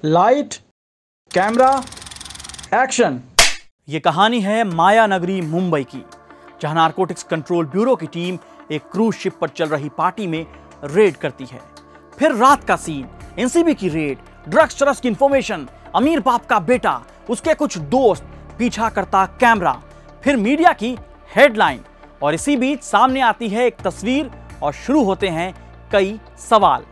Light, camera, action. ये कहानी है माया नगरी मुंबई की, जहां नारकोटिक्स कंट्रोल ब्यूरो की टीम एक क्रूज शिप पर चल रही पार्टी में रेड करती है। फिर रात का सीन, एनसीबी की रेड, ड्रग्स चरस की इंफॉर्मेशन, अमीर बाप का बेटा, उसके कुछ दोस्त, पीछा करता कैमरा, फिर मीडिया की हेडलाइन, और इसी बीच सामने आती है एक तस्वीर और शुरू होते हैं कई सवाल।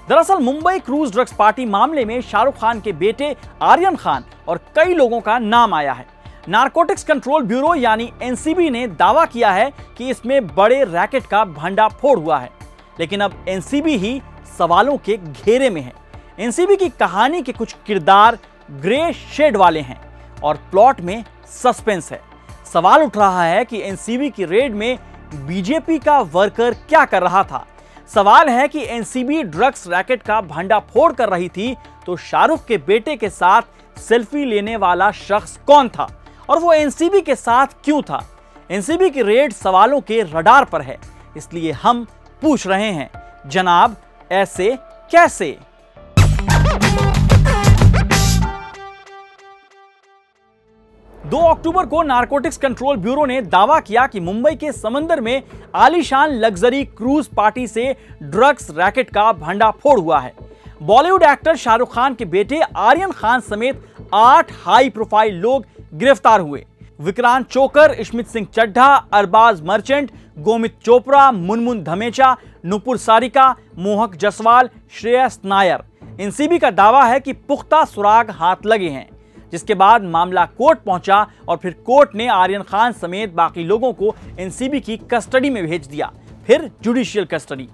दरअसल मुंबई क्रूज ड्रग्स पार्टी मामले में शाहरुख खान के बेटे आर्यन खान और कई लोगों का नाम आया है। नारकोटिक्स कंट्रोल ब्यूरो यानी एनसीबी ने दावा किया है कि इसमें बड़े रैकेट का भंडाफोड़ हुआ है, लेकिन अब एनसीबी ही सवालों के घेरे में है। एनसीबी की कहानी के कुछ किरदार ग्रे शेड वाले हैं और प्लॉट में सस्पेंस है। सवाल उठ रहा है कि एनसीबी की रेड में बीजेपी का वर्कर क्या कर रहा था। सवाल है कि एनसीबी ड्रग्स रैकेट का भंडाफोड़ कर रही थी तो शाहरुख के बेटे के साथ सेल्फी लेने वाला शख्स कौन था और वो एनसीबी के साथ क्यों था। एनसीबी की रेड सवालों के रडार पर है, इसलिए हम पूछ रहे हैं, जनाब ऐसे कैसे? दो अक्टूबर को नारकोटिक्स कंट्रोल ब्यूरो ने दावा किया कि मुंबई के समंदर में आलीशान लग्जरी क्रूज पार्टी से ड्रग्स रैकेट का भंडाफोड़ हुआ है। बॉलीवुड एक्टर शाहरुख खान के बेटे आर्यन खान समेत 8 हाई प्रोफाइल लोग गिरफ्तार हुए। विक्रांत चोकर, स्मित सिंह चड्ढा, अरबाज मर्चेंट, गोमित चोपड़ा, मुनमुन धमेचा, नुपुर सारिका, मोहक जसवाल, श्रेयस नायर। एनसीबी का दावा है कि पुख्ता सुराग हाथ लगे हैं, जिसके बाद मामला कोर्ट पहुंचा और फिर कोर्ट ने आर्यन खान समेत बाकी लोगों को एनसीबी की कस्टडी में भेज दिया, फिर जुडिशियल कस्टडी।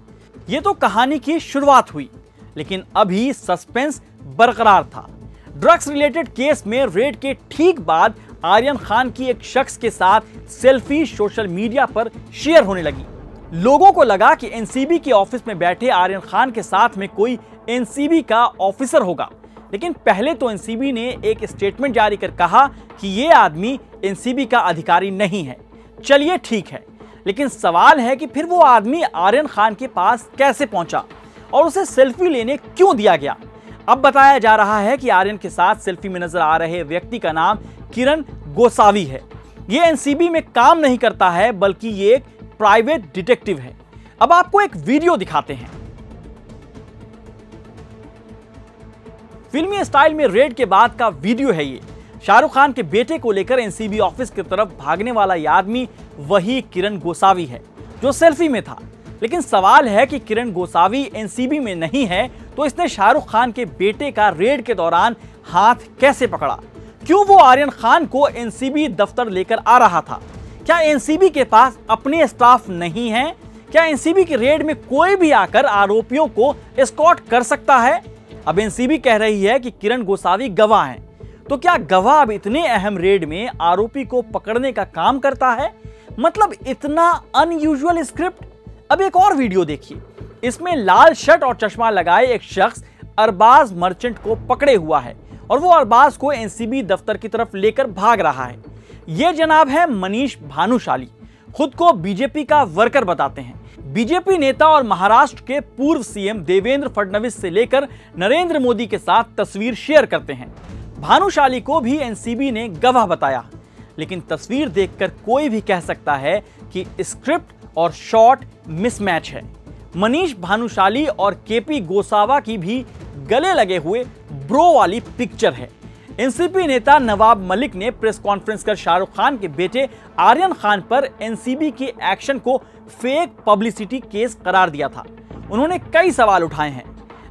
ये तो कहानी की शुरुआत हुई, लेकिन अभी सस्पेंस बरकरार था। ड्रग्स रिलेटेड केस में रेड के ठीक बाद आर्यन खान की एक शख्स के साथ सेल्फी सोशल मीडिया पर शेयर होने लगी। लोगों को लगा कि एनसीबी के ऑफिस में बैठे आर्यन खान के साथ में कोई एनसीबी का ऑफिसर होगा, लेकिन पहले तो एनसीबी ने एक स्टेटमेंट जारी कर कहा कि यह आदमी एनसीबी का अधिकारी नहीं है। चलिए ठीक है, लेकिन सवाल है कि फिर वो आदमी आर्यन खान के पास कैसे पहुंचा और उसे सेल्फी लेने क्यों दिया गया? अब बताया जा रहा है कि आर्यन के साथ सेल्फी में नजर आ रहे व्यक्ति का नाम किरण गोसावी है। यह एनसीबी में काम नहीं करता है, बल्कि ये एक प्राइवेट डिटेक्टिव है। अब आपको एक वीडियो दिखाते हैं। फिल्मी स्टाइल में रेड के बाद का वीडियो है ये। शाहरुख खान के बेटे को लेकर एनसीबी ऑफिस की तरफ भागने वाला यह आदमी वही किरण गोसावी है जो सेल्फी में था। लेकिन सवाल है कि किरण गोसावी एनसीबी में नहीं है तो इसने शाहरुख खान के बेटे का रेड के दौरान हाथ कैसे पकड़ा? क्यों वो आर्यन खान को एनसीबी दफ्तर लेकर आ रहा था? क्या एनसीबी के पास अपने स्टाफ नहीं है? क्या एनसीबी की रेड में कोई भी आकर आरोपियों को एस्कॉर्ट कर सकता है? अब एनसीबी कह रही है कि किरण गोसावी गवाह हैं, तो क्या गवाह अब इतने अहम रेड में आरोपी को पकड़ने का काम करता है? मतलब इतना अनयूजुअल स्क्रिप्ट। अब एक और वीडियो देखिए। इसमें लाल शर्ट और चश्मा लगाए एक शख्स अरबाज मर्चेंट को पकड़े हुआ है और वो अरबाज को एनसीबी दफ्तर की तरफ लेकर भाग रहा है। ये जनाब है मनीष भानुशाली, खुद को बीजेपी का वर्कर बताते हैं। बीजेपी नेता और महाराष्ट्र के पूर्व सीएम देवेंद्र फडणवीस से लेकर नरेंद्र मोदी के साथ तस्वीर शेयर करते हैं। भानुशाली को भी एनसीबी ने गवाह बताया, लेकिन तस्वीर देखकर कोई भी कह सकता है कि स्क्रिप्ट और शॉट मिसमैच है। मनीष भानुशाली और केपी गोसावा की भी गले लगे हुए ब्रो वाली पिक्चर है। एनसीबी नेता नवाब मलिक ने प्रेस कॉन्फ्रेंस कर शाहरुख खान के बेटे आर्यन खान पर एनसीबी के एक्शन को फेक पब्लिसिटी केस करार दिया था। उन्होंने कई सवाल उठाए हैं।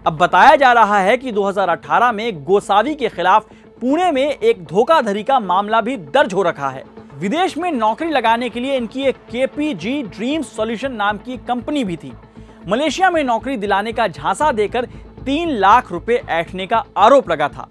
अब बताया जा रहा है कि 2018 में गोसावी के खिलाफ पुणे में एक धोखाधड़ी का मामला भी दर्ज हो रखा है। विदेश में नौकरी लगाने के लिए इनकी एक केपीजी ड्रीम सॉल्यूशन नाम की कंपनी भी थी। मलेशिया में नौकरी दिलाने का झांसा देकर 3 लाख रुपए ऐंठने का आरोप लगा था।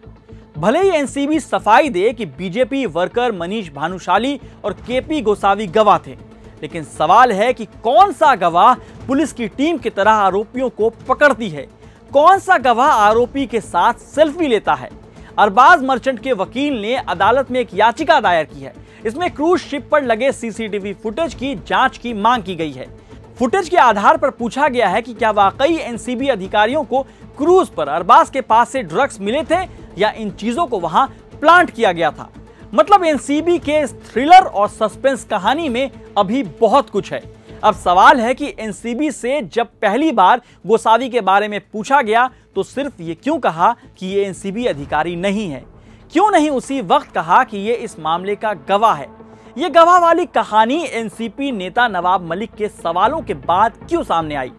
भले ही एनसीबी सफाई दे कि बीजेपी वर्कर मनीष भानुशाली और केपी गोसावी गवाह थे, लेकिन सवाल है कि कौन सा गवाह पुलिस की टीम की तरह आरोपियों को पकड़ती है? कौन सा गवाह आरोपी के साथ सेल्फी लेता है? अरबाज मर्चेंट के वकील ने अदालत में एक याचिका दायर की है। इसमें क्रूज शिप पर लगे सीसीटीवी फुटेज की जांच की मांग की गई है। फुटेज के आधार पर पूछा गया है कि क्या वाकई एनसीबी अधिकारियों को क्रूज पर अरबाज के पास से ड्रग्स मिले थे या इन चीजों को वहां प्लांट किया गया था। मतलब एनसीबी के इस थ्रिलर और सस्पेंस कहानी में अभी बहुत कुछ है। अब सवाल है कि एनसीबी से जब पहली बार गोसावी के बारे में पूछा गया तो सिर्फ ये क्यों कहा कि ये एनसीबी अधिकारी नहीं है? क्यों नहीं उसी वक्त कहा कि ये इस मामले का गवाह है? ये गवाह वाली कहानी एनसीपी नेता नवाब मलिक के सवालों के बाद क्यों सामने आई?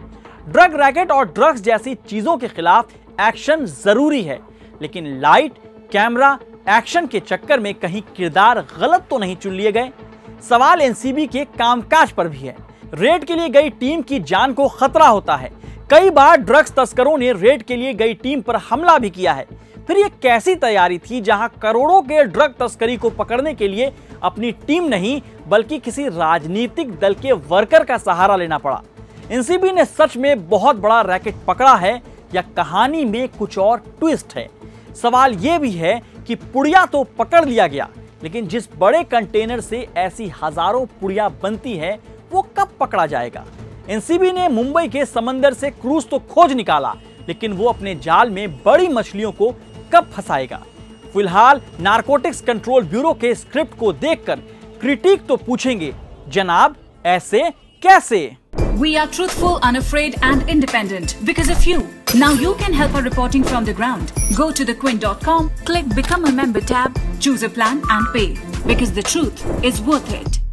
ड्रग रैकेट और ड्रग्स जैसी चीजों के खिलाफ एक्शन जरूरी है, लेकिन लाइट, कैमरा, एक्शन के चक्कर में कहीं किरदार गलत तो नहीं चुन लिए गए? सवाल एनसीबी के कामकाज पर भी है। रेड के लिए गई टीम की जान को खतरा होता है। कई बार ड्रग्स तस्करों ने रेड के लिए गई टीम पर हमला भी किया है। फिर यह कैसी तैयारी थी जहां करोड़ों के ड्रग तस्करी को पकड़ने के लिए अपनी टीम नहीं बल्कि किसी राजनीतिक दल के वर्कर का सहारा लेना पड़ा? एनसीबी ने सच में बहुत बड़ा रैकेट पकड़ा है या कहानी में कुछ और ट्विस्ट है? सवाल यह भी है कि पुड़िया तो पकड़ लिया गया, लेकिन जिस बड़े कंटेनर से ऐसी हजारों पुड़िया बनती है वो कब पकड़ा जाएगा? एनसीबी ने मुंबई के समंदर से क्रूज तो खोज निकाला, लेकिन वो अपने जाल में बड़ी मछलियों को कब फंसाएगा? फिलहाल नारकोटिक्स कंट्रोल ब्यूरो के स्क्रिप्ट को देखकर क्रिटिक तो पूछेंगे, जनाब ऐसे कैसे? We are truthful, unafraid and independent because of you. Now you can help our reporting from the ground. Go to thequint.com, click Become a Member tab, choose a plan and pay. Because the truth is worth it.